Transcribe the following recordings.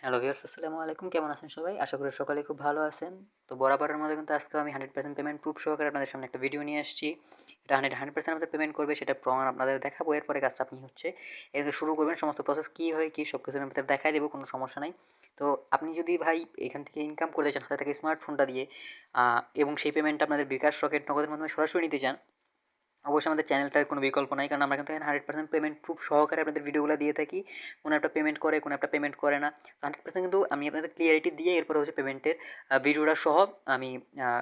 Hello viewers, আসসালামু আলাইকুম। কেমন আছেন সবাই? আশা করি সকালে খুব ভালো আছেন। তো বরাবরের মতো কিন্তু আজকেও আমি 100% পেমেন্ট প্রুফ সহকারে আপনাদের সামনে একটা ভিডিও নিয়ে আসছি। এটা 100% আপনাদের পেমেন্ট করবে সেটা প্রমাণ আপনাদের দেখাবো। এরপরে কাজটা আপনি হচ্ছে এতে শুরু করবেন। সমস্ত প্রসেস কী হয় কী সব কিছু আমি আপনাদের দেখাই দেবো, কোনো সমস্যা নাই। তো আপনি যদি ভাই এখান থেকে ইনকাম করতে চান হাতে থেকে স্মার্টফোনটা দিয়ে এবং সেই পেমেন্টটা আপনাদের বিকাশ, রকেট, নগদের মাধ্যমে সরাসরি নিতে চান, অবশ্যই আমাদের চ্যানেলটার কোনো বিকল্প নাই, কারণ আমরা কিন্তু এখানে 100% পেমেন্ট প্রুফ সহকারে আপনাদের ভিডিওগুলো দিয়ে থাকি। কোনো একটা পেমেন্ট করে, কোনো একটা পেমেন্ট করে না। 100% কিন্তু আমি আপনাদের ক্লিয়ারিটি দিয়ে এরপরে হচ্ছে পেমেন্টের ভিডিওটা সহ আমি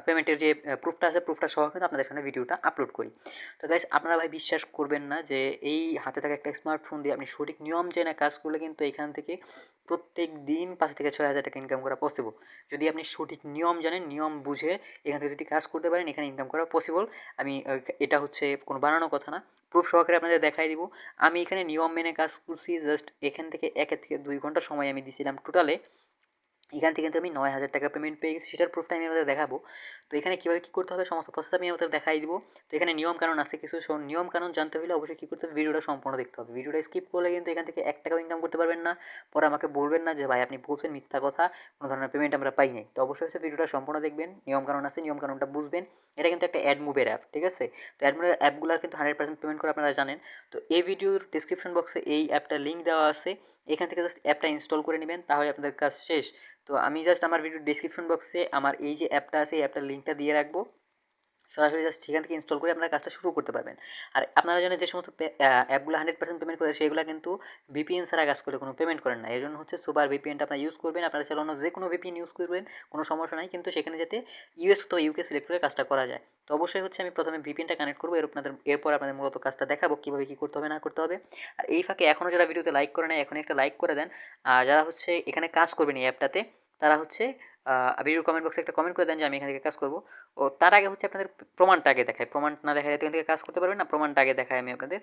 পেমেন্টের যে প্রুফটা আছে প্রুফটা সহ কিন্তু আপনাদের সামনে ভিডিওটা আপলোড করি। তো গাইস, আপনারা ভাই বিশ্বাস করবেন না যে এই হাতে থাকা একটা স্মার্টফোন দিয়ে আপনি সঠিক নিয়ম জেনে কাজ করলে কিন্তু এখান থেকে প্রত্যেক দিন 5 থেকে 6 হাজার টাকা ইনকাম করা পসিবল। যদি আপনি সঠিক নিয়ম জানেন, নিয়ম বুঝে এখান থেকে যদি কাজ করতে পারেন, এখানে ইনকাম করা পসিবল। আমি এটা হচ্ছে কোনো বানানো কথা না, প্রুফ সহকারে আপনাদের দেখাই দিব। আমি এখানে নিয়ম মেনে কাজ করছি। জাস্ট এখান থেকে 1 থেকে 2 ঘন্টা সময় আমি দিয়েছিলাম টোটালে। এখান থেকে কিন্তু আমি 9,000 টাকা পেমেন্ট পেয়ে গেছি, সেটার প্রুফটা আমি আপনাদের দেখাবো। তো এখানে কীভাবে কী করতে হবে সমস্ত প্রসেস আমি আপনাদের দেখাই দিব। তো এখানে নিয়মকানুন আছে কিছু, নিয়মকানুন জানতে হলে অবশ্যই কী করতে হবে, ভিডিওটা সম্পূর্ণ দেখতে হবে। ভিডিওটা স্কিপ করলে কিন্তু এখান থেকে 1 টাকাও ইনকাম করতে পারবেন না। পরে আমাকে বলবেন না যে ভাই আপনি বলছেন মিথ্যা কথা, কোনো ধরনের পেমেন্ট আমরা পাই নাই। তো অবশ্যই হচ্ছে ভিডিওটা সম্পূর্ণ দেখবেন, নিয়মকানুন আছে, নিয়মকানুনটা বুঝবেন। এটা কিন্তু একটা অ্যাডমুভের অ্যাপ, ঠিক আছে? তো অ্যাডমুভের অ্যাপগুলো কিন্তু 100% পেমেন্ট করে আপনারা জানেন। তো এই ভিডিওর ডিসক্রিপশন বক্সে এই অ্যাপটার লিঙ্ক দেওয়া আছে। এখান থেকে জাস্ট অ্যাপটা ইনস্টল করে নেবেন, তাহলে আপনাদের কাজ শেষ। তো আমি জাস্ট আমার ভিডিও ডেসক্রিপশন বক্সে আমার এই যে অ্যাপটা আছে এই অ্যাপটার লিঙ্কটা দিয়ে রাখবো। সরাসরি জাস্ট সেখান থেকে ইনস্টল করে আপনারা কাজটা শুরু করতে পারবেন। আর আপনারা জানেন যে সমস্ত অ্যাপগুলো 100% পেমেন্ট করে সেগুলো কিন্তু ভিপিএন ছাড়া কাজ করে কোনো পেমেন্ট করেন না। এর জন্য হচ্ছে সুপার ভিপিএনটা আপনারা ইউজ করবেন। আপনারা চাইলে অন্য যে কোনো ভিপিএন ইউজ করবেন, কোনো সমস্যা নাই, কিন্তু সেখানে যাতে ইউএস অথবা ইউকে সিলেক্ট করে কাজটা করা যায়। তো অবশ্যই হচ্ছে আমি প্রথমে ভিপিএনটা কানেক্ট করবো, এরপর আপনাদের মূলত কাজটা দেখাবো কীভাবে কী করতে হবে না করতে হবে। আর এই ফাঁকে এখনও যারা ভিডিওতে লাইক করে নেয় এখনই একটা লাইক করে দেন। আর যারা হচ্ছে এখানে কাজ করবেন এই অ্যাপটাতে, তারা হচ্ছে ভিডিওর কমেন্ট বক্সে একটা কমেন্ট করে দেন যে আমি এখান থেকে কাজ করবো। ও তার আগে হচ্ছে আপনাদের প্রমাণটা আগে দেখায়, প্রমাণ না দেখায় এখান থেকে কাজ করতে পারবেন না, প্রমাণটা আগে দেখায় আমি আপনাদের।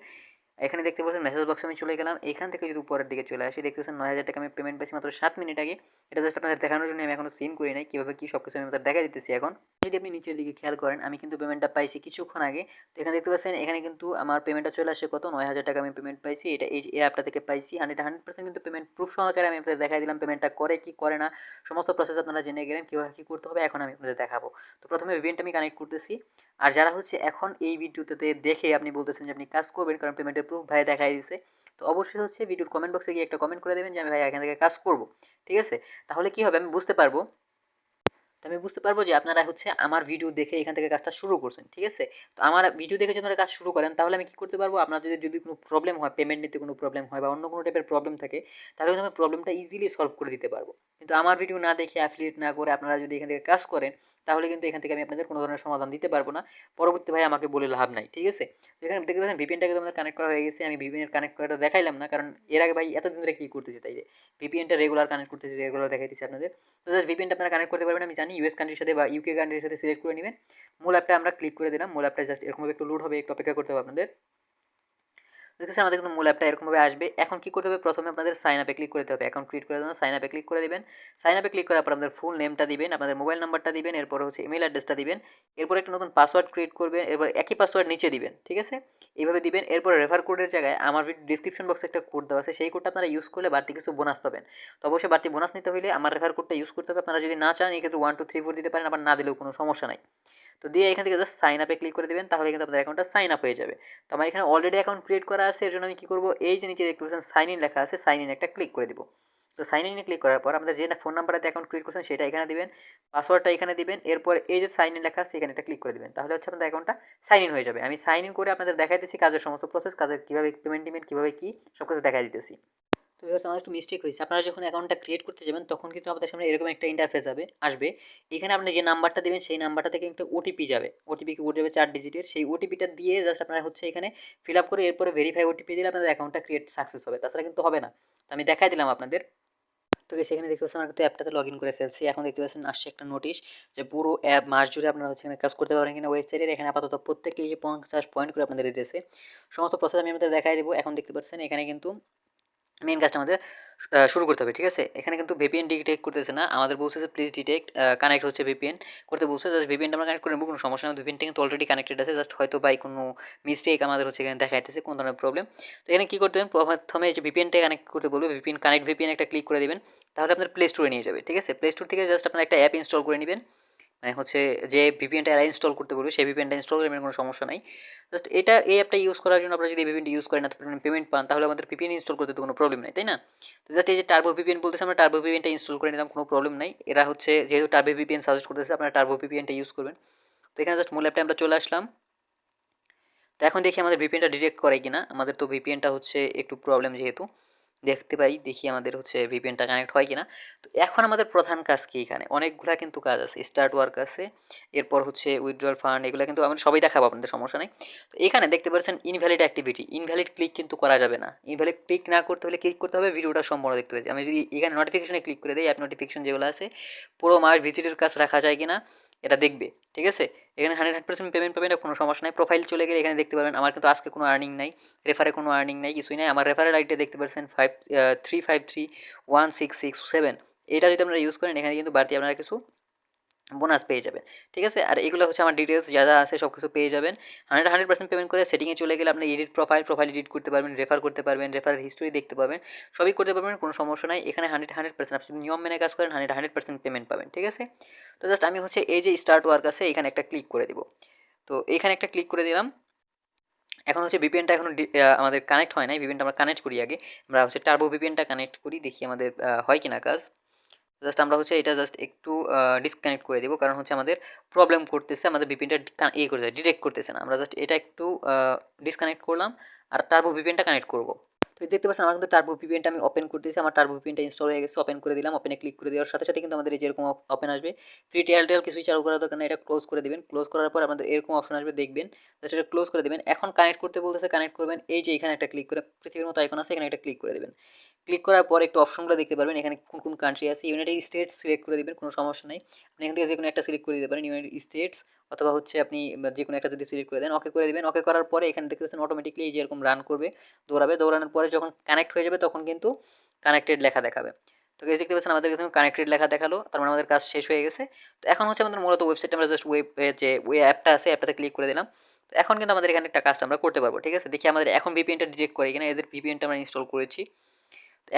এখানে দেখতে পাচ্ছেন মেসেজ বক্সে আমি চলে গেলাম। এখান থেকে যদি উপরের দিকে চলে আসি, দেখতেছেন 9,000 টাকা আমি পেমেন্ট পেয়েছি মাত্র 7 মিনিট আগে। এটা জাস্ট আপনাদের দেখানোর জন্য আমি এখনো সিন করি নাই, কীভাবে কী সব কিছু আমি আপনাদের দেখা দিতেছি এখন। যদি আপনি নিচের দিকে খেয়াল করেন, আমি কিন্তু পেমেন্টটা পাইছি কিছুক্ষণ আগে। তো এখানে দেখতে পাচ্ছেন এখানে কিন্তু আমার পেমেন্টটা চলে আসে কত, 9,000 টাকা আমি পেমেন্ট পাইছি। এটা এই অ্যাপটা থেকে পাইছি। 100% কিন্তু পেমেন্ট প্রুফ সহকারে আমি আপনাদের দেখাই দিলাম পেমেন্টটা করে কি করে না, সমস্ত প্রসেস আপনারা জেনে গেলেন কীভাবে কী করতে হবে। এখন আমি আপনাদের দেখাবো। তো প্রথমে ভিপিএনটা আমি কানেক্ট করতেছি। আর যারা হচ্ছে এখন এই ভিডিওতে দেখে আপনি বলতেছেন যে আপনি কাজ করবেন কারণ পেমেন্টের প্রুফ ভাই দেখাই দিচ্ছে, তো অবশ্যই হচ্ছে ভিডিওর কমেন্ট বক্সে গিয়ে একটা কমেন্ট করে দেবেন যে আমি ভাই এখান থেকে কাজ করব, ঠিক আছে? তাহলে কি হবে আমি বুঝতে পারবো। তো আমি বুঝতে পারবো যে আপনারা হচ্ছে আমার ভিডিও দেখে এখান থেকে কাজটা শুরু করছেন, ঠিক আছে? তো আমার ভিডিও দেখে যদি আপনারা কাজ শুরু করেন, তাহলে আমি কি করতে পারবো, আপনার যদি কোনো প্রবলেম হয়, পেমেন্ট নিতে কোনো প্রবলেম হয় বা অন্য কোনো টাইপের প্রবলেম থাকে, তাহলে কিন্তু আমি প্রবলেমটা ইজিলি সলভ করে দিতে পারবো। কিন্তু আমার ভিডিও না দেখে অ্যাফিলিয়েট না করে আপনারা যদি এখান থেকে কাজ করেন, তাহলে কিন্তু এখান থেকে আমি আপনাদের কোনো ধরনের সমাধান দিতে পারবো না। পরবর্তী ভাই আমাকে বলে লাভ নাই, ঠিক আছে? তো এখানে দেখতে পাচ্ছেন ভিপিএনটা কিন্তু আমাদের কানেক্ট করা হয়ে গেছে। আমি ভিপিএন কানেক্ট করাটা দেখাইলাম না, কারণ এর আগে ভাই এতদিন ধরে কি করতেছি, তাই যে ভিপিএনটা রেগুলার কানেক্ট করতেছি, রেগুলার দেখাইতেছি আপনাদের। তো জাস্ট ভিপিএনটা আপনারা কানেক্ট করতে পারবেন আমি জানি, ইউএস কান্ট্রির সাথে বা ইউকে কান্ট্রির সাথে সিলেক্ট করে নেবেন। মূল অ্যাপটা আমরা ক্লিক করে দিলাম। মূল অ্যাপটা জাস্ট এরকমভাবে একটু লোড হবে, একটু অপেক্ষা করতে হবে আপনাদের। দেখতেছেন আমাদের কিন্তু মূল অ্যাপটা এরকমভাবে আসবে। এখন কি করতে হবে, প্রথমে আপনাদের সাইন আপে ক্লিক করতে হবে। অ্যাকাউন্ট ক্রিয়েট করার জন্য সাইন আপে ক্লিক করে দিবেন। সাইন আপে ক্লিক করার পর আপনাদের ফুল নেমটা দিবেন, আপনাদের মোবাইল নাম্বারটা দিবেন, এরপর হচ্ছে ইমেল অ্যাড্রেসটা দিবেন। এরপর একটা নতুন পাসওয়ার্ড ক্রিয়েট করবেন, এরপর একই পাসওয়ার্ড নিচে দিবেন, ঠিক আছে? এইভাবে দিবেন। এরপর রেফার কোডের জায়গায় আমার ডিসক্রিপশন বক্সে একটা কোড দেওয়া আছে, সেই কোডটা আপনারা ইউজ করলে বাড়তি কিছু বোনাস পাবেন। তো অবশ্যই বাড়তি বোনাস নিতে হলে আমার রেফার কোডটা ইউজ করতে হবে। আপনারা যদি না চান এক্ষেত্রে 1 2 3 4 দিতে পারেন, আবার না দিলেও কোনো সমস্যা নাই। তো দিয়ে এখান থেকে জাস্ট সাইন আপে ক্লিক করে দিবেন, তাহলে কিন্তু আপনাদের অ্যাকাউন্টটা সাইন আপ হয়ে যাবে। তো আমার এখানে অলরেডি অ্যাকাউন্ট ক্রিয়েট করা আছে, এর জন্য আমি কী করবো, এই যে নিচে দেখতে পাচ্ছেন সাইন ইন লেখা আছে, সাইন ইন একটা ক্লিক করে দিব। তো সাইন ইনে ক্লিক করার পর আপনাদের যে ফোন নাম্বারটাতে অ্যাকাউন্ট ক্রিয়েট করছেন সেটা এখানে দিবেন, পাসওয়ার্ডটা এখানে দিবেন, এরপর এই যে সাইন ইন লেখা আছে এখানে একটা ক্লিক করে দিবেন, তাহলে হচ্ছে আপনাদের অ্যাকাউন্টটা সাইন ইন হয়ে যাবে। আমি সাইন ইন করে আপনাদের দেখাই দিচ্ছি কাজের সমস্ত প্রসেস, কাজের কীভাবে পেমেন্ট টিমেন্ট কীভাবে কী সব কিছু দেখাই দিতেছি। তো ভিউয়ার্স, আমার একটু মিস্টেক হয়েছে। আপনারা যখন অ্যাকাউন্টটা ক্রিয়েট করতে যাবেন তখন কিন্তু আপনাদের সামনে এরকম একটা ইন্টারফেস আসবে। এখানে আপনি যে নাম্বারটা দিবেন সেই নাম্বারটা থেকে একটা ওটিপি যাবে। ওটিপি কোড যাবে 4 ডিজিটের। সেই ওটিপিটা দিয়ে জাস্ট আপনারা হচ্ছে এখানে ফিল আপ করে এরপরে ভেরিফাই ওটিপি দিলে আপনাদের অ্যাকাউন্টটা ক্রিয়েট সাকসেস হবে। তাছাড়া কিন্তু হবে না। তো আমি দেখাই দিলাম আপনাদের। তো সেখানে দেখতে পাচ্ছেন আমরা কিন্তু অ্যাপটাতে লগ ইন করে ফেলছি। এখন দেখতে পাচ্ছেন আসছে একটা নোটিশ যে পুরো অ্যাপ মাস জুড়ে আপনারা হচ্ছে এখানে কাজ করতে পারবেন কিনা ওয়েবসাইটের। এখানে আপাতত প্রত্যেককে এই যে 50 পয়েন্ট করে আপনাদের দিতেছে। সমস্ত প্রসেস আমি আপনাদের দেখাই দেবো। এখন দেখতে পাচ্ছেন এখানে কিন্তু মেইন কাজটা আমাদের শুরু করতে হবে, ঠিক আছে? এখানে কিন্তু ভিপিএন ডিটেক্ট করতেছে না, আমাদের বলছে যে প্লিজ ডিটেক্ট কানেক্ট হচ্ছে ভিপিএন করতে বলছে। জাস্ট ভিপিএনটা আমরা কানেক্ট করে নেবো, কোনো সমস্যা নেই। ভিপিএনটা কিন্তু অলরেডি কানেক্টেড আছে, জাস্ট হয়তো বাই কোনো মিস্টেক আমাদের হচ্ছে এখানে দেখাইতেছে কোনো ধরনের প্রবলেম। তো এখানে কী করতে হবে, প্রথমে যে ভিপিএনটা কানেক্ট করতে বলবে, ভিপিএন কানেক্ট ভিপিএন একটা ক্লিক করে দেবেন। তাহলে আপনার প্লে স্টোরে নিয়ে যাবে। ঠিক আছে, প্লে স্টোর থেকে জাস্ট আপনারা একটা অ্যাপ ইনস্টল করে নেবেন, মানে হচ্ছে যে ভিপিএনটা এরা ইনস্টল করতে বলবে সেই ভিপিএনটা ইনস্টল করে নেবেন, কোনো সমস্যা নাই। জাস্ট এই অ্যাপটা ইউজ করার জন্য আপনারা যদি ভিপিএনটা ইউজ করেন, এত পেমেন্ট পান, তাহলে আমাদের ভিপিএন ইনস্টল করতে তো কোনো প্রবলেম নাই, তাই না? তো জাস্ট এই যে টার্বো ভিপিএন বলতেছে, আমরা টার্বো ভিপিএনটা ইনস্টল করে নিলাম, কোনো প্রবলেম নাই। এরা হচ্ছে যেহেতু টার্বো ভিপিএন সাজেস্ট করতেছে, আপনারা টার্বো ভিপিএনটা ইউজ করবেন। তো এখানে জাস্ট মূল অ্যাপটা আমরা চলে আসলাম। তো এখন দেখি আমাদের ভিপিএনটা ডিটেক্ট করে কিনা। আমাদের তো ভিপিএনটা হচ্ছে একটু প্রবলেম, যেহেতু দেখতে পাই, দেখি আমাদের হচ্ছে ভিপিএনটা কানেক্ট হয় কিনা। তো এখন আমাদের প্রধান কাজ কি, এখানে অনেকগুলা কিন্তু কাজ আছে, স্টার্ট ওয়ার্ক আছে, এরপর হচ্ছে উইথড্রল ফান্ড, এগুলো কিন্তু আমরা সবাই দেখাবো, আপনাদের সমস্যা নেই। তো এখানে দেখতে পাচ্ছেন ইনভ্যালিড অ্যাক্টিভিটি, ইনভ্যালিড ক্লিক কিন্তু করা যাবে না। ইনভ্যালিড ক্লিক না করতে হলে ক্লিক করতে হবে ভিডিওটা সম্পূর্ণ দেখতে পাচ্ছি। আমি যদি এখানে নোটিফিকেশনে ক্লিক করে দিই, অ্যাপ নোটিফিকেশন যেগুলো আছে, পুরো মাস ভিজিটের কাজ রাখা যায় কিনা এটা দেখবে। ঠিক আছে, এখানে 100% পেমেন্ট পাবেন, কোনো সমস্যা নাই। প্রোফাইল চলে গেলে এখানে দেখতে পাবেন আমার কিন্তু আজকে কোনো আর্নিং নাই, রেফারে কোনো আর্নিং নাই, কিছুই নাই। আমার রেফারেল আইডিটা দেখতে পাচ্ছেন 3531667। এটা যদি আপনারা ইউজ করেন, এখানে কিন্তু বাড়তি আপনারা কিছু বোনাস পেয়ে যাবেন। ঠিক আছে, আর এগুলো হচ্ছে আমার ডিটেলস যা যা আছে সব কিছু পেয়ে যাবেন। 100% পেমেন্ট করে সেটিংয়ে চলে গেলে আপনি এডিট প্রোফাইল এডিট করতে পারবেন, রেফার করতে পারবেন, রেফারের হিস্ট্রি দেখতে পাবেন, সবই করতে পারবেন, কোনো সমস্যা নাই। এখানে 100% আপনি যদি নিয়ম মেনে কাজ করেন 100% পেমেন্ট পাবেন। ঠিক আছে, তো জাস্ট আমি হচ্ছে এই যে স্টার্ট ওয়ার্ক আছে এখানে একটা ক্লিক করে দিব। তো এখানে একটা ক্লিক করে দিলাম। এখন হচ্ছে ভিপিএনটা এখন আমাদের কানেক্ট হয় নাই, ভিপিএনটা আমরা কানেক্ট করি আগে। আমরা হচ্ছে টার্বো ভিপিএনটা কানেক্ট করি, দেখি আমাদের হয় কিনা কাজ। জাস্ট আমরা হচ্ছে এটা জাস্ট একটু ডিসকানেক্ট করে দেবো, কারণ হচ্ছে আমাদের প্রবলেম করতেছে, আমাদের ভিপিএনটা করতেছে, ডিটেক্ট করতেছে না। আমরা জাস্ট এটা একটু ডিসকানেক্ট করলাম, আর টার্বো ভিপিএনটা কানেক্ট করবো। তো দেখতে পাচ্ছেন আমার কিন্তু টার্বো ভিপিএনটা আমি ওপেন করতেছি, আমার টার্বো ভিপিএনটা ইনস্টল হয়ে গেছে। ওপেন করে দিলাম, ওপেনে ক্লিক করে দেওয়ার সাথে সাথে কিন্তু আমাদের এই যেরকম ওপেন আসবে, ফ্রি ট্রায়াল কিছুই চালু করার দরকার না, এটা ক্লোজ করে দেবেন। ক্লোজ করার পর আমাদের এরকম অপশন আসবে, দেখবেন জাস্ট এটা ক্লোজ করে দেবেন। এখন কানেক্ট করতে বলতেছে, কানেক্ট করবেন। এই যে এখানে একটা ক্লিক করে পৃথিবীর মতো আইকন আছে, এখানে একটা ক্লিক করে দেবেন। ক্লিক করার পর একটু অপশনগুলো দেখতে পারবেন, এখানে কোন কোন কান্ট্রি আছে। ইউনাইটেড স্টেটস সিলেক্ট করে দেবেন, কোনো সমস্যা নেই। আপনি এখান থেকে যে কোনো একটা সিলেক্ট করে দিতে পারেন, ইউনাইটেড স্টেটস, অথবা হচ্ছে আপনি যে কোনো একটা যদি সিলেক্ট করে দেন, ওকে করে দেবেন। ওকে করার পরে এখানে দেখতে পাচ্ছেন অটোমেটিকলি এই যে এরকম রান করবে, দৌড়াবে। দৌড়ানোর পরে যখন কানেক্ট হয়ে যাবে তখন কিন্তু কানেক্টেড লেখা দেখাবে। তো এই দেখতে পাচ্ছেন আমাদের এখানে কানেক্টেড লেখা দেখালো, তার মানে আমাদের কাজ শেষ হয়ে গেছে। তো এখন হচ্ছে আমাদের মূলত ওয়েবসাইটে আমরা জাস্ট যে ওই অ্যাপটা আছে অ্যাপটাতে ক্লিক করে দিলাম। তো এখন কিন্তু আমাদের এখানে একটা কাজটা আমরা করতে পারবো। ঠিক আছে, দেখি আমাদের এখন ভিপিএনটা ডিটেক্ট করে কিনা, এদের ভিপিএনটা আমরা ইনস্টল করেছি।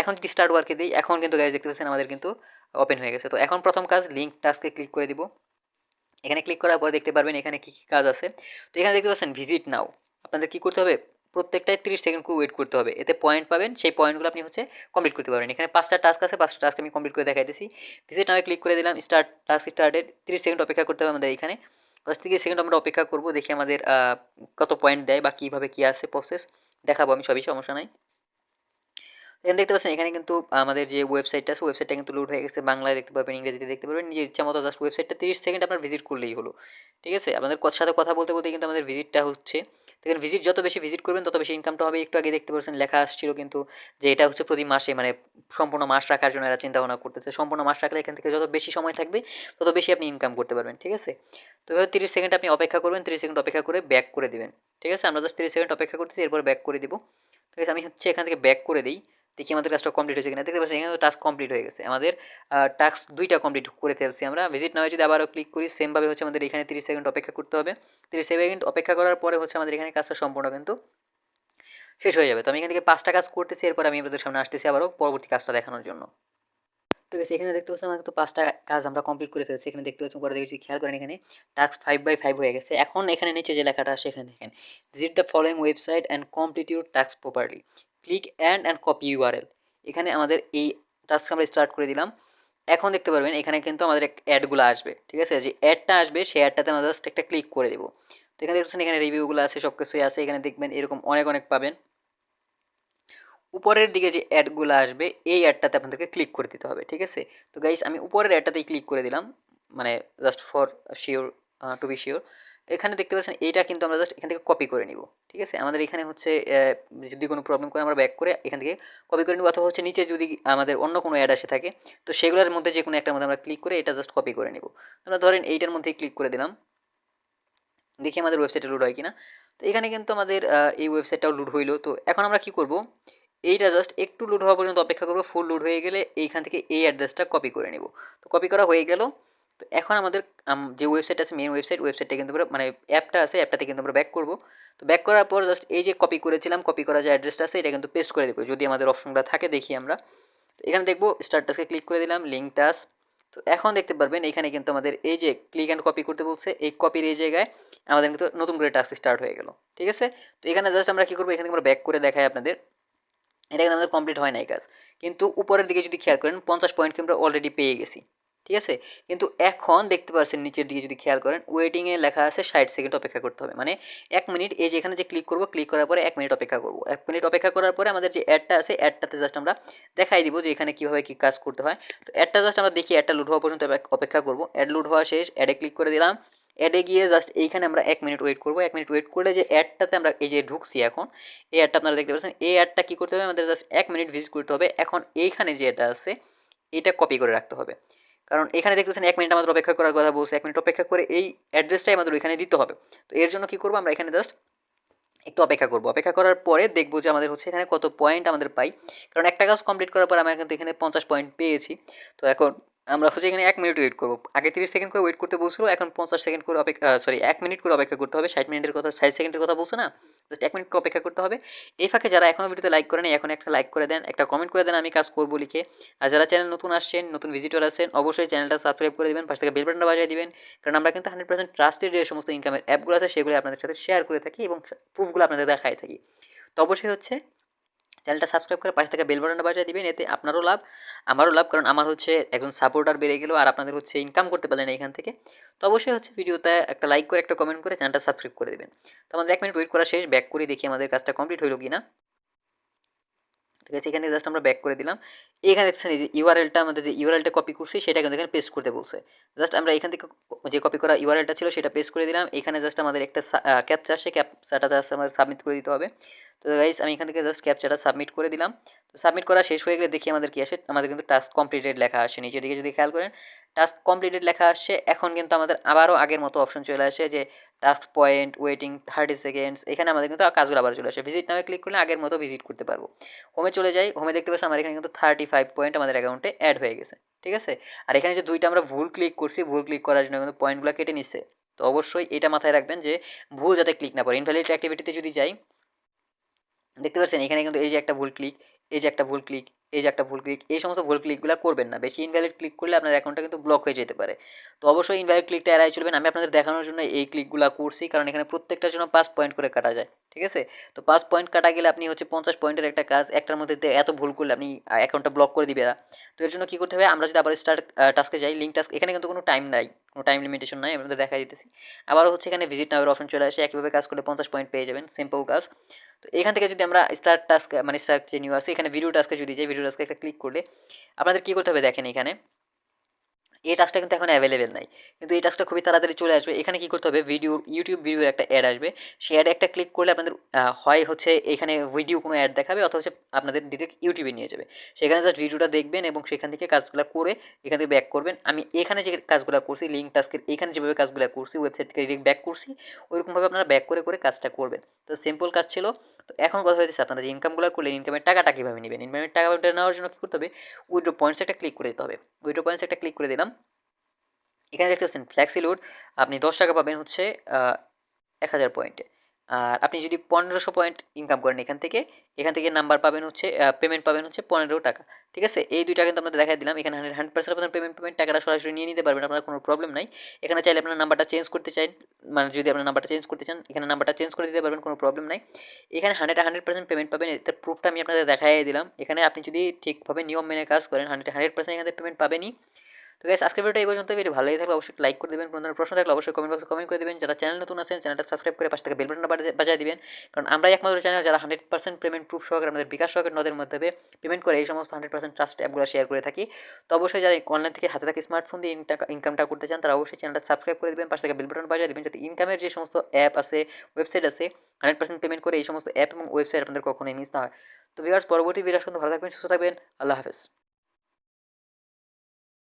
এখন যদি স্টার্ট ওয়ার্কে দিই, এখন কিন্তু গাইজ দেখতে পাচ্ছেন আমাদের কিন্তু ওপেন হয়ে গেছে। তো এখন প্রথম কাজ লিঙ্ক টাস্কে ক্লিক করে দিব। এখানে ক্লিক করার পর দেখতে পারবেন এখানে কী কী কাজ আছে। তো এখানে দেখতে পাচ্ছেন ভিজিট নাও, আপনাদের কী করতে হবে, প্রত্যেকটাই 30 সেকেন্ড করে ওয়েট করতে হবে, এতে পয়েন্ট পাবেন, সেই পয়েন্টগুলো আপনি হচ্ছে কমপ্লিট করতে পারবেন। এখানে 5টা টাস্ক আছে, 5টা টাস্ক আমি কমপ্লিট করে দেখাইতেছি। ভিজিট নাও ক্লিক করে দিলাম, স্টার্ট টাস্ক স্টার্টেড। 30 সেকেন্ড অপেক্ষা করতে হবে আমাদের এখানে। 10 থেকে সেকেন্ড আমরা অপেক্ষা করবো, দেখি আমাদের কত পয়েন্ট দেয় বা কীভাবে কী আছে প্রসেস দেখাবো আমি, সবই সমস্যা নাই। এখানে দেখতে পাচ্ছেন এখানে কিন্তু আমাদের যে ওয়েবসাইটটা আছে ওয়েবসাইটটা কিন্তু লোড হয়ে গেছে, বাংলায় দেখতে পাবেন, ইংরেজিতে দেখতে পাবেন, নিজের ইচ্ছা মতো জাস্ট ওয়েবসাইটটা 30 সেকেন্ড আপনার ভিজিট করলেই হলো। ঠিক আছে, আপনাদের সাথে কথা বলতে বলতে কিন্তু আমাদের ভিজিটটা হচ্ছে। দেখেন ভিজিট যত বেশি ভিজিট করবেন তত বেশি ইনকামটা হবে। একটু আগে দেখতে পাচ্ছেন লেখা আসছিল কিন্তু যে এটা হচ্ছে প্রতি মাসে, মানে সম্পূর্ণ মাস রাখার জন্য এরা চিন্তা ভাবনা করতেছে। সম্পূর্ণ মাস রাখলে এখান থেকে যত বেশি সময় থাকবে তত বেশি আপনি ইনকাম করতে পারবেন। ঠিক আছে, তো এবার 30 সেকেন্ড আপনি অপেক্ষা করবেন, 30 সেকেন্ড অপেক্ষা করে ব্যাক করে দিবেন। ঠিক আছে, আমরা জাস্ট 30 সেকেন্ড অপেক্ষা করতেছি, এরপর ব্যাক করে দিব। ঠিক আছে, আমি হচ্ছে এখান থেকে ব্যাক করে দিই, দেখি আমাদের কাজটা কমপ্লিট হয়েছে কিনা। দেখতে পাচ্ছি এখানে টাস্ক কমপ্লিট হয়ে গেছে, আমাদের টাস্ক 2টা কমপ্লিট করে ফেলছি আমরা। ভিজিট নাও যদি আবারও ক্লিক করি, সেমভাবে হচ্ছে আমাদের এখানে 30 সেকেন্ড অপেক্ষা করতে হবে। 30 সেকেন্ড অপেক্ষা করার পরে হচ্ছে আমাদের এখানে কাজটা সম্পূর্ণ কিন্তু শেষ হয়ে যাবে। তো আমি এখান থেকে 5টা কাজ করতেছি, এরপর আমি আপনাদের সামনে আসতেছি আবারও পরবর্তী কাজটা দেখানোর জন্য। ঠিক আছে, এখানে দেখতে পাচ্ছেন আমাদের তো 5টা কাজ আমরা কমপ্লিট করে ফেলছি। এখানে দেখতে পাচ্ছেন পরে দেখছি, খেয়াল করেন এখানে টাস্ক 5/5 হয়ে গেছে। এখন এখানে নিচে যে লেখাটা আসে এখানে দেখেন, visit the following website and complete your task properly, click and copy URL. এখানে আমাদের এই টাস্ক আমরা স্টার্ট করে দিলাম। এখন দেখতে পারবেন এখানে কিন্তু আমাদের অ্যাডগুলো আসবে। ঠিক আছে, যে অ্যাডটা আসবে সেই অ্যাডটাতে আমরা জাস্ট একটা ক্লিক করে দেবো। তো এখানে দেখছেন এখানে রিভিউগুলো আছে, সব কিছুই আছে, এখানে দেখবেন এরকম অনেক অনেক পাবেন। উপরের দিকে যে অ্যাডগুলো আসবে এই অ্যাডটাতে আপনাদেরকে ক্লিক করে দিতে হবে। ঠিক আছে, তো গাইস আমি উপরের অ্যাডটাতেই ক্লিক করে দিলাম, মানে just for sure, to be sure. এখানে দেখতে পাচ্ছেন এইটা কিন্তু আমরা জাস্ট এখান থেকে কপি করে নিব। ঠিক আছে, আমাদের এখানে হচ্ছে যদি কোনো প্রবলেম করে আমরা ব্যাক করে এখান থেকে কপি করে নিব, অথবা হচ্ছে নিচে যদি আমাদের অন্য কোনো অ্যাড আসে থাকে তো সেগুলোর মধ্যে যে কোনো একটার মধ্যে আমরা ক্লিক করে এটা জাস্ট কপি করে নিব। আমরা ধরেন এইটার মধ্যেই ক্লিক করে দিলাম, দেখি আমাদের ওয়েবসাইটে লোড হয় কিনা। তো এখানে কিন্তু আমাদের এই ওয়েবসাইটটাও লোড হইলো। তো এখন আমরা কি করব, এইটা জাস্ট একটু লোড হওয়া পর্যন্ত অপেক্ষা করবো। ফুল লোড হয়ে গেলে এইখান থেকে এই অ্যাড্রেসটা কপি করে নেব। তো কপি করা হয়ে গেল। তো এখন আমাদের যে ওয়েবসাইট আছে মেন ওয়েবসাইটটা কিন্তু আমরা মানে অ্যাপটা আছে অ্যাপটাতে কিন্তু আমরা ব্যাক করব। তো ব্যাক করার পর জাস্ট এই যে কপি করেছিলাম, কপি করা যে অ্যাড্রেসটা আছে এটা কিন্তু পেস্ট করে দেবো, যদি আমাদের অপশনটা থাকে দেখি আমরা। এখানে দেখবো স্টার্ট টাস্কে ক্লিক করে দিলাম, লিঙ্ক টাস্ক। তো এখন দেখতে পারবেন এখানে কিন্তু আমাদের এই যে ক্লিক অ্যান্ড কপি করতে বলছে, এই কপির এই জায়গায় আমাদের কিন্তু নতুন করে টাস্ক স্টার্ট হয়ে গেল। ঠিক আছে, তো এখানে জাস্ট আমরা কী করবো, এখানে আমরা ব্যাক করে দেখাই আপনাদের। এটা কিন্তু আমাদের কমপ্লিট হয় নাই কাজ, কিন্তু উপরের দিকে যদি খেয়াল করেন 50 পয়েন্ট কিন্তু আমরা অলরেডি পেয়ে গেছি। ঠিক আছে, কিন্তু এখন দেখতে পাচ্ছেন নিচের দিকে যদি খেয়াল করেন ওয়েটিংয়ে লেখা আছে 60 সেকেন্ড অপেক্ষা করতে হবে, মানে 1 মিনিট। এই যে এখানে যে ক্লিক করবো, ক্লিক করার পরে 1 মিনিট অপেক্ষা করবো। 1 মিনিট অপেক্ষা করার পরে আমাদের যে অ্যাডটা আছে, অ্যাডটাতে জাস্ট আমরা দেখাই দিব যে এখানে কীভাবে কী কাজ করতে হয়। তো অ্যাডটা জাস্ট আমরা দেখি, অ্যাডটা লোড হওয়া পর্যন্ত অপেক্ষা করবো। অ্যাড লোড হওয়া শেষ, অ্যাডে ক্লিক করে দিলাম। অ্যাডে গিয়ে জাস্ট এইখানে আমরা 1 মিনিট ওয়েট করবো। 1 মিনিট ওয়েট করলে যে অ্যাডটাতে আমরা এই যে ঢুকছি এখন, এই অ্যাডটা আপনারা দেখতে পাচ্ছেন। এই অ্যাডটা কী করতে হবে, আমাদের জাস্ট 1 মিনিট ভিজিট করতে হবে। এখন এইখানে যে এটা আছে এটা কপি করে রাখতে হবে, কারণ এখানে দেখতে পাচ্ছেন 1 মিনিট আমাদের অপেক্ষা করার কথা বলছে। 1 মিনিট অপেক্ষা করে এই অ্যাড্রেসটাই আমাদের ওইখানে দিতে হবে। তো এর জন্য কী করবো, আমরা এখানে জাস্ট একটু অপেক্ষা করবো। অপেক্ষা করার পরে দেখবো যে আমাদের হচ্ছে এখানে কত পয়েন্ট আমাদের পাই, কারণ একটা কাজ কমপ্লিট করার পর আমরা কিন্তু এখানে 50 পয়েন্ট পেয়েছি। তো এখন আমরা হচ্ছে এখানে 1 মিনিট ওয়েট করবো। আগে 30 সেকেন্ড করে ওয়েট করতে বলছিল, এখন 50 সেকেন্ড করে অপেক্ষা, সরি 1 মিনিট করে অপেক্ষা করতে হবে। 60 মিনিটের কথা, 60 সেকেন্ডের কথা বলছে না, জাস্ট 1 মিনিট করে অপেক্ষা করতে হবে। এই ফাঁকে যারা এখনও ভিডিওতে লাইক করেন, এখন একটা লাইক করে দেন, একটা কমেন্ট করে দেন আমি কাজ করবো লিখে। আর যারা চ্যানেল নতুন আসছেন, নতুন ভিজিটর আছেন, অবশ্যই চ্যানেলটা সাবস্ক্রাইব করে দেবেন, পাশ থেকে বেল বাটনটা বাজিয়ে দিবেন, কারণ আমরা কিন্তু 100% ট্রাস্টেড যে সমস্ত ইনকামের অ্যাপগুলো আছে সেগুলো আপনাদের সাথে শেয়ার করে থাকি এবং প্রুফগুলো আপনাদের দেখাই থাকি। তো অবশ্যই হচ্ছে চ্যানেলটা সাবস্ক্রাইব করে পাশে থাকা বেল বাটনটা বাজিয়ে দিবেন, এতে আপনারও লাভ আমারও লাভ, কারণ আমার হচ্ছে একজন সাপোর্টার বেড়ে গেল আর আপনাদের হচ্ছে ইনকাম করতে পারলেন এখান থেকে। তো অবশ্যই হচ্ছে ভিডিওতে একটা লাইক করে, একটা কমেন্ট করে চ্যানেলটা সাবস্ক্রাইব করে দেবেন। তো আমাদের 1 মিনিট ওয়েট করা শেষ, ব্যাক করে দেখি আমাদের কাজটা কমপ্লিট হলো কিনা। ঠিক আছে, এখানে জাস্ট আমরা ব্যাক করে দিলাম। এখানে দেখছেন এই যে ইউআরএলটা, আমাদের যে ইউআরএলটা কপি করছি সেটা কিন্তু এখানে পেস্ট করতে বলছে। জাস্ট আমরা এখান থেকে যে কপি করা ইউআরএলটা ছিল সেটা পেস্ট করে দিলাম। এখানে জাস্ট আমাদের একটা ক্যাপচা আসছে, ক্যাপচাটা জাস্ট আমাদের সাবমিট করে দিতে হবে। তো গাইস আমি এখান থেকে জাস্ট ক্যাপচাটা সাবমিট করে দিলাম। তো সাবমিট করা শেষ হয়ে গেলে দেখি আমাদের কি আসে, আমাদের কিন্তু টাস্ক কমপ্লিটেড লেখা আসে। নিচের দিকে যদি খেয়াল করেন টাস্ক কমপ্লিটেড লেখা আসছে। এখন কিন্তু আমাদের আবারও আগের মতো অপশন চলে আসে যে টাস্ক পয়েন্ট, ওয়েটিং 30 সেকেন্ডস। এখানে আমাদের কিন্তু কাজগুলো আবার চলে আসে। ভিজিট নামে ক্লিক করলে আগের মতো ভিজিট করতে পারবো। হোমে চলে যাই, হোমে দেখতে পাচ্ছি আমার এখানে কিন্তু 35 পয়েন্ট আমাদের অ্যাকাউন্টে অ্যাড হয়ে গেছে। ঠিক আছে, আর এখানে যে দুইটা আমরা ভুল ক্লিক করছি, ভুল ক্লিক করার জন্য কিন্তু পয়েন্টগুলো কেটে নিচ্ছে। তো অবশ্যই এটা মাথায় রাখবেন যে ভুল যাতে ক্লিক না করে। ইনভ্যালিড অ্যাক্টিভিটিতে যদি যাই, দেখতে পাচ্ছেন এখানে কিন্তু এই যে একটা ভুল ক্লিক, এই যে একটা ভুল ক্লিক, এই যে একটা ভুল ক্লিক, এই সমস্ত ভুল ক্লিকগুলো করবেন না। বেশি ইনভ্যালিড ক্লিক করলে আপনার অ্যাকাউন্টটা কিন্তু ব্লক হয়ে যেতে পারে। তো অবশ্যই ইনভ্যালিড ক্লিকটা এড়াই চলবেন। আমি আপনাদের দেখানোর জন্য এই ক্লিকগুলো করছি, কারণ এখানে প্রত্যেকটার জন্য 5 পয়েন্ট করে কাটা যায়। ঠিক আছে, তো 5 পয়েন্ট কাটা গেলে আপনি হচ্ছে 50 পয়েন্টের একটা কাজ, একটার মধ্যে এত ভুল করলে আপনি অ্যাকাউন্টটা ব্লক করে দিবে না। তো এর জন্য কী করতে হবে, আমরা যদি আবার স্টার্ট টাস্কে যাই, লিঙ্ক টাস্ক, এখানে কিন্তু কোনো টাইম নাই, কোনো টাইম লিমিটেশন নাই, আপনাদের দেখা দিতেছি। আবারও হচ্ছে এখানে ভিজিট নামের অপশন চলে আসে, একইভাবে কাজ করলে 50 পয়েন্ট পেয়ে যাবেন, সিম্পল কাজ। তো এখান থেকে যদি আমরা স্টার্ট টাস্ক, মানে স্টার্ট যে নিউ আছে, এখানে ভিডিও টাস্কে যদি যাই, ভিডিও টাস্কে একটা ক্লিক করলে আপনাদের কী করতে হবে দেখেন, এখানে এই টাস্কটা কিন্তু এখন অ্যাভেলেবেল নাই, কিন্তু এই টাস্কটা খুবই তাড়াতাড়ি চলে আসবে। এখানে কি করতে হবে, ভিডিও, ইউটিউব ভিডিওর একটা অ্যাড আসবে, সেই অ্যাডে একটা ক্লিক করলে আপনাদের হয় হচ্ছে এখানে ভিডিও কোনো অ্যাড দেখাবে, অথবা হচ্ছে আপনাদের ডিরেক্ট ইউটিউবে নিয়ে যাবে। সেখানে জাস্ট ভিডিওটা দেখবেন এবং সেখান থেকে কাজগুলো করে এখান থেকে ব্যাক করবেন। আমি এখানে যে কাজগুলো করছি লিঙ্ক টাস্কের, এখানে যেভাবে কাজগুলো করছি ওয়েবসাইট থেকে ডিরেক্ট ব্যাক করছি, ওইরকমভাবে আপনারা ব্যাক করে করে কাজটা করবেন। তো সিম্পল কাজ ছিল। তো এখন কথা হয়েছে আপনারা যে ইনকামগুলো করলেন, ইনকামের টাকাটা কীভাবে নেবেন। ইনকামের টাকাটা নেওয়ার জন্য কী করতে হবে, উইথড্র পয়েন্টস একটা ক্লিক করে দিতে হবে। উইথড্র পয়েন্টস একটা ক্লিক করে দিলাম। এখানে দেখতে পাচ্ছেন ফ্ল্যাক্সি লোড, আপনি 10 টাকা পাবেন হচ্ছে 1000 পয়েন্টে। আর আপনি যদি 1500 পয়েন্ট ইনকাম করেন এখান থেকে নাম্বার পাবেন হচ্ছে, পেমেন্ট পাবেন হচ্ছে 15 টাকা। ঠিক আছে, এই দুইটা কিন্তু আপনাদের দেখাই দিলাম। এখানে 100% আপনার পেমেন্ট টাকাটা সরাসরি নিয়ে নিতে পারবেন, আপনার কোনো প্রবলেম নাই। এখানে চাইলে আপনার নাম্বারটা চেঞ্জ করতে চান, মানে যদি আপনার নাম্বারটা চেঞ্জ করতে চান, এখানে নাম্বারটা চেঞ্জ করে দিতে পারবেন, কোনো প্রবলেম নাই। এখানে 100% পেমেন্ট পাবেন, এটার প্রুফটা আমি আপনাদের দেখাই দিলাম। এখানে আপনি যদি ঠিকভাবে নিয়ম মেনে কাজ করেন 100% এখানে পেমেন্ট পাবেনই। তো গাইস আজকের ভিডিওটা এই পর্যন্ত। ভিডিও ভালো লাগলে অবশ্যই লাইক করে দেবেন, কোনো ধরনের প্রশ্ন থাকলে অবশ্যই কমেন্ট বক্সে কমেন্ট করে দেবেন। যারা চ্যানেল নতুন আছেন চ্যানেলটা সাবস্ক্রাইব করে পাশে থেকে বেল বাটনটা বাজিয়ে দিবেন, কারণ আমরাই একমাত্র চ্যানেল যারা 100% পেমেন্ট প্রুফ সহকারে আমাদের বিকাশ সহকারে নদের মাধ্যমে পেমেন্ট করে এই সমস্ত 100% ট্রাস্ট অ্যাপগুলো শেয়ার করে থাকি। তো অবশ্যই যারা অনলাইন থেকে হাতে থাকা স্মার্টফোন দিয়ে ইনকামটা করতে চান তারা অবশ্যই চ্যানেলটা সাবস্ক্রাইব করে দেবেন, পাশে থেকে বেল বাটন বাজিয়ে দিবেন, যাতে ইনকামের যে সমস্ত অ্যাপ আছে, ওয়েবসাইট আছে, 100% পেমেন্ট করে এই সমস্ত অ্যাপ এবং ওয়েবসাইট আপনাদের কখনোই মিস না হয়। তো ভিউয়ার্স, পরবর্তী ভিডিও পর্যন্ত ভালো থাকবেন, সুস্থ থাকবেন, আল্লাহ হাফেজ।